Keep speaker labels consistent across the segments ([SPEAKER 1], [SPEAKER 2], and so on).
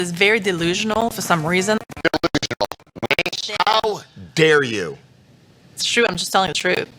[SPEAKER 1] is very delusional for some reason.
[SPEAKER 2] How dare you?
[SPEAKER 1] It's true, I'm just telling the truth.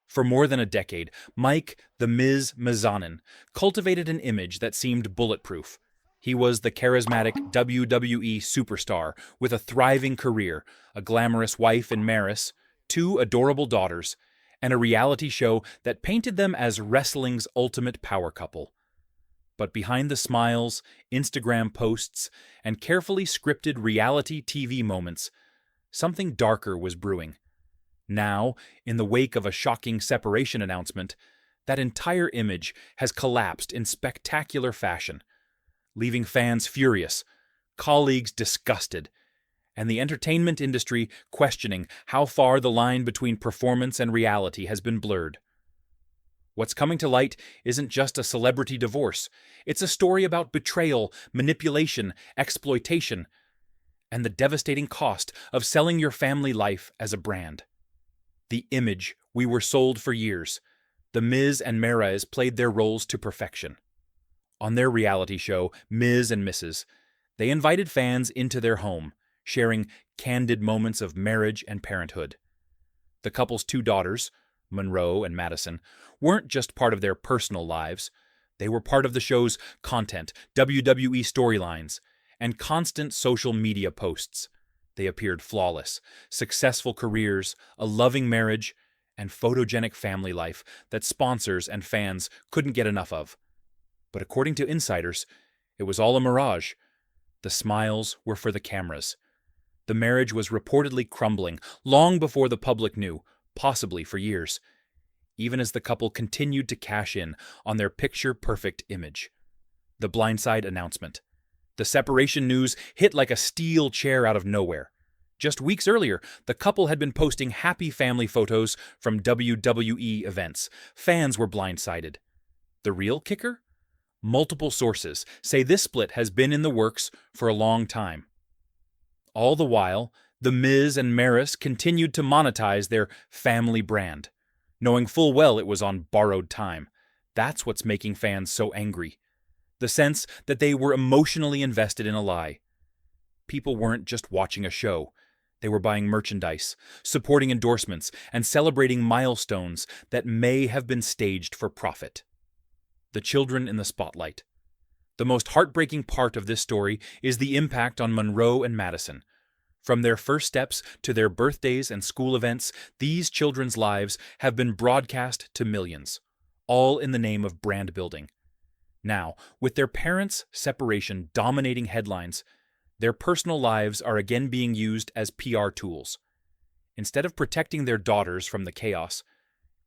[SPEAKER 3] For more than a decade, Mike, the Miz Mizanin, cultivated an image that seemed bulletproof. He was the charismatic WWE Superstar with a thriving career, a glamorous wife in Maris, 2 adorable daughters, and a reality show that painted them as wrestling's ultimate power couple. But behind the smiles, Instagram posts, and carefully scripted reality TV moments, something darker was brewing. Now, in the wake of a shocking separation announcement, that entire image has collapsed in spectacular fashion, leaving fans furious, colleagues disgusted, and the entertainment industry questioning how far the line between performance and reality has been blurred. What's coming to light isn't just a celebrity divorce. It's a story about betrayal, manipulation, exploitation, and the devastating cost of selling your family life as a brand. The image we were sold for years. The Miz and Maryse played their roles to perfection. On their reality show, Ms. and Mrs., they invited fans into their home, sharing candid moments of marriage and parenthood. The couple's 2 daughters, Monroe and Madison, weren't just part of their personal lives. They were part of the show's content, WWE storylines, and constant social media posts. They appeared flawless, successful careers, a loving marriage, and photogenic family life that sponsors and fans couldn't get enough of. But according to insiders, it was all a mirage. The smiles were for the cameras. The marriage was reportedly crumbling long before the public knew, possibly for years, even as the couple continued to cash in on their picture-perfect image. The blindside announcement. The separation news hit like a steel chair out of nowhere. Just weeks earlier, the couple had been posting happy family photos from WWE events. Fans were blindsided. The real kicker? Multiple sources say this split has been in the works for a long time. All the while, the Miz and Maryse continued to monetize their family brand, knowing full well it was on borrowed time. That's what's making fans so angry. The sense that they were emotionally invested in a lie. People weren't just watching a show. They were buying merchandise, supporting endorsements, and celebrating milestones that may have been staged for profit. The children in the spotlight. The most heartbreaking part of this story is the impact on Monroe and Madison. From their first steps to their birthdays and school events, these children's lives have been broadcast to millions, all in the name of brand building. Now, with their parents' separation dominating headlines, their personal lives are again being used as PR tools. Instead of protecting their daughters from the chaos,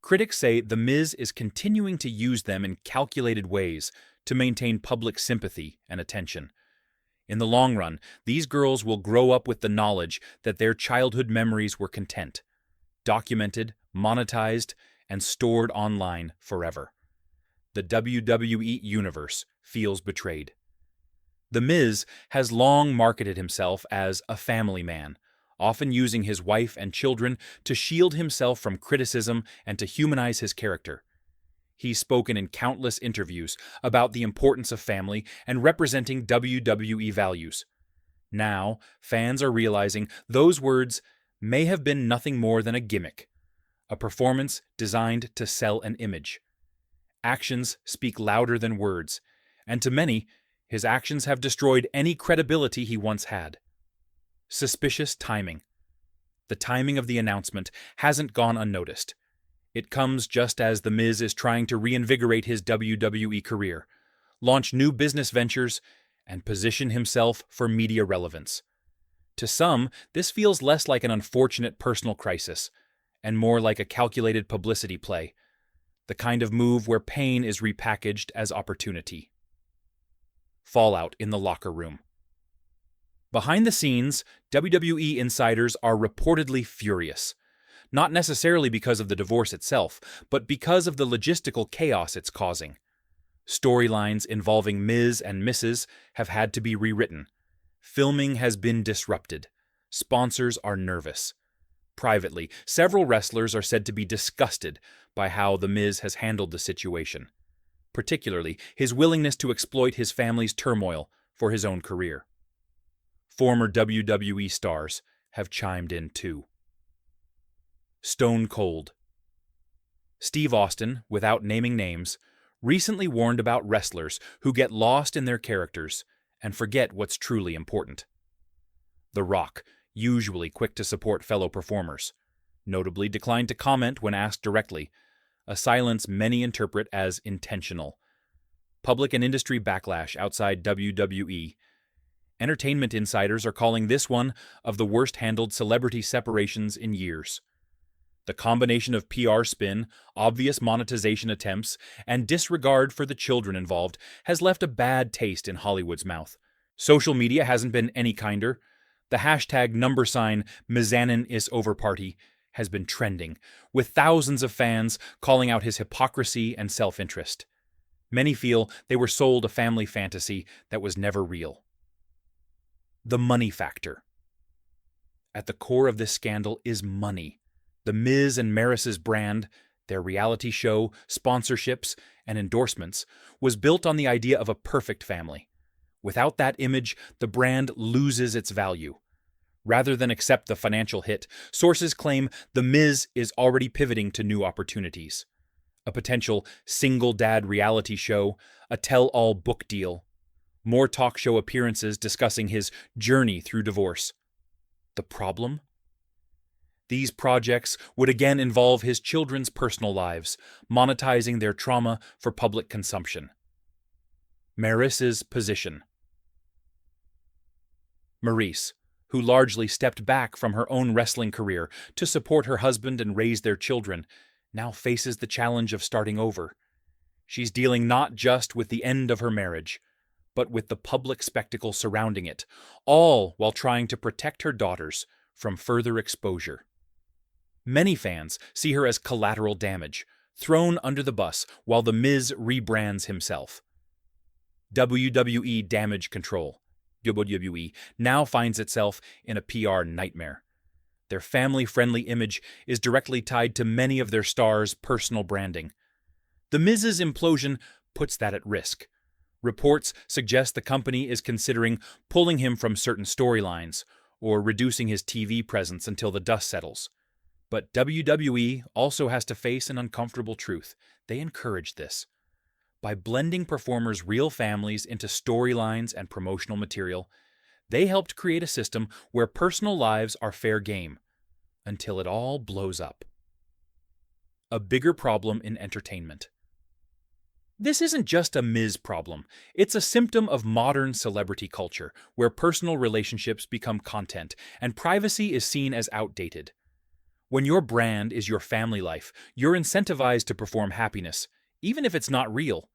[SPEAKER 3] critics say The Miz is continuing to use them in calculated ways to maintain public sympathy and attention. In the long run, these girls will grow up with the knowledge that their childhood memories were content, documented, monetized, and stored online forever. The WWE Universe feels betrayed. The Miz has long marketed himself as a family man, often using his wife and children to shield himself from criticism and to humanize his character. He's spoken in countless interviews about the importance of family and representing WWE values. Now, fans are realizing those words may have been nothing more than a gimmick, a performance designed to sell an image. Actions speak louder than words, and to many, his actions have destroyed any credibility he once had. Suspicious timing. The timing of the announcement hasn't gone unnoticed. It comes just as The Miz is trying to reinvigorate his WWE career, launch new business ventures, and position himself for media relevance. To some, this feels less like an unfortunate personal crisis, and more like a calculated publicity play, the kind of move where pain is repackaged as opportunity. Fallout in the locker room. Behind the scenes, WWE insiders are reportedly furious. Not necessarily because of the divorce itself, but because of the logistical chaos it's causing. Storylines involving Ms. and Mrs. have had to be rewritten. Filming has been disrupted. Sponsors are nervous. Privately, several wrestlers are said to be disgusted by how The Miz has handled the situation, particularly his willingness to exploit his family's turmoil for his own career. Former WWE stars have chimed in too. Stone Cold. Steve Austin, without naming names, recently warned about wrestlers who get lost in their characters and forget what's truly important. The Rock, usually quick to support fellow performers, notably declined to comment when asked directly, a silence many interpret as intentional. Public and industry backlash outside WWE. Entertainment insiders are calling this one of the worst-handled celebrity separations in years. The combination of PR spin, obvious monetization attempts, and disregard for the children involved has left a bad taste in Hollywood's mouth. Social media hasn't been any kinder. The hashtag #MizaninIsOverParty has been trending, with thousands of fans calling out his hypocrisy and self-interest. Many feel they were sold a family fantasy that was never real. The money factor. At the core of this scandal is money. The Miz and Maryse's brand, their reality show, sponsorships, and endorsements, was built on the idea of a perfect family. Without that image, the brand loses its value. Rather than accept the financial hit, sources claim The Miz is already pivoting to new opportunities. A potential single-dad reality show, a tell-all book deal, more talk show appearances discussing his journey through divorce. The problem? These projects would again involve his children's personal lives, monetizing their trauma for public consumption. Maryse's position. Maryse, who largely stepped back from her own wrestling career to support her husband and raise their children, now faces the challenge of starting over. She's dealing not just with the end of her marriage, but with the public spectacle surrounding it, all while trying to protect her daughters from further exposure. Many fans see her as collateral damage, thrown under the bus while The Miz rebrands himself. WWE Damage Control, WWE, now finds itself in a PR nightmare. Their family-friendly image is directly tied to many of their stars' personal branding. The Miz's implosion puts that at risk. Reports suggest the company is considering pulling him from certain storylines or reducing his TV presence until the dust settles. But WWE also has to face an uncomfortable truth. They encourage this. By blending performers' real families into storylines and promotional material, they helped create a system where personal lives are fair game, until it all blows up. A bigger problem in entertainment. This isn't just a Miz problem. It's a symptom of modern celebrity culture, where personal relationships become content and privacy is seen as outdated. When your brand is your family life, you're incentivized to perform happiness, even if it's not real.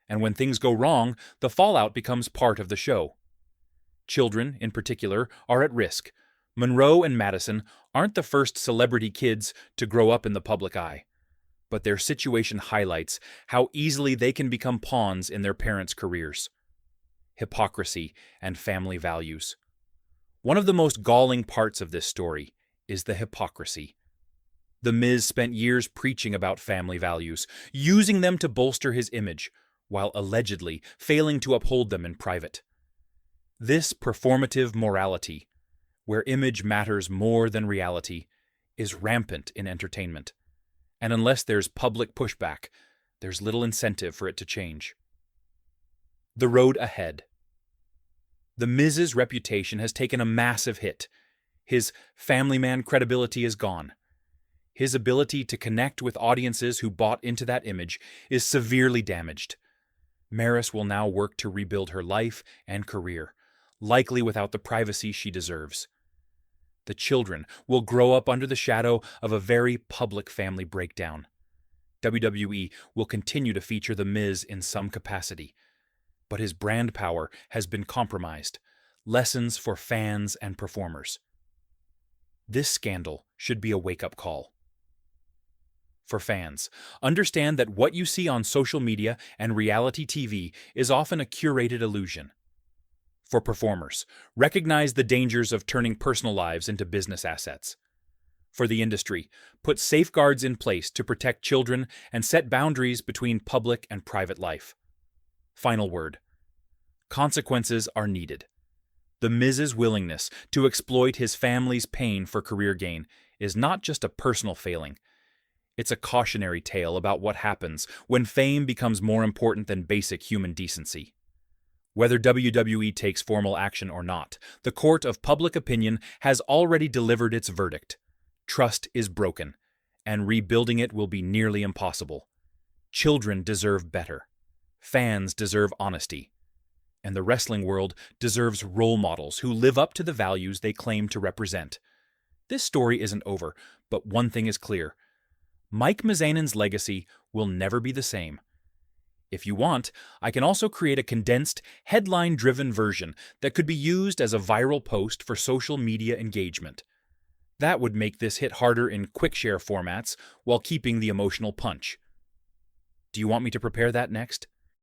[SPEAKER 3] And when things go wrong, the fallout becomes part of the show. Children, in particular, are at risk. Monroe and Madison aren't the first celebrity kids to grow up in the public eye. But their situation highlights how easily they can become pawns in their parents' careers. Hypocrisy and family values. One of the most galling parts of this story is the hypocrisy. The Miz spent years preaching about family values, using them to bolster his image, while allegedly failing to uphold them in private. This performative morality, where image matters more than reality, is rampant in entertainment. And unless there's public pushback, there's little incentive for it to change. The road ahead. The Miz's reputation has taken a massive hit. His family man credibility is gone. His ability to connect with audiences who bought into that image is severely damaged. Maryse will now work to rebuild her life and career, likely without the privacy she deserves. The children will grow up under the shadow of a very public family breakdown. WWE will continue to feature The Miz in some capacity, but his brand power has been compromised. Lessons for fans and performers. This scandal should be a wake-up call. For fans, understand that what you see on social media and reality TV is often a curated illusion. For performers, recognize the dangers of turning personal lives into business assets. For the industry, put safeguards in place to protect children and set boundaries between public and private life. Final word. Consequences are needed. The Miz's willingness to exploit his family's pain for career gain is not just a personal failing. It's a cautionary tale about what happens when fame becomes more important than basic human decency. Whether WWE takes formal action or not, the court of public opinion has already delivered its verdict. Trust is broken, and rebuilding it will be nearly impossible. Children deserve better. Fans deserve honesty. And the wrestling world deserves role models who live up to the values they claim to represent. This story isn't over, but one thing is clear. Mike Mizanen's legacy will never be the same. If you want, I can also create a condensed, headline-driven version that could be used as a viral post for social media engagement. That would make this hit harder in quick-share formats while keeping the emotional punch. Do you want me to prepare that next?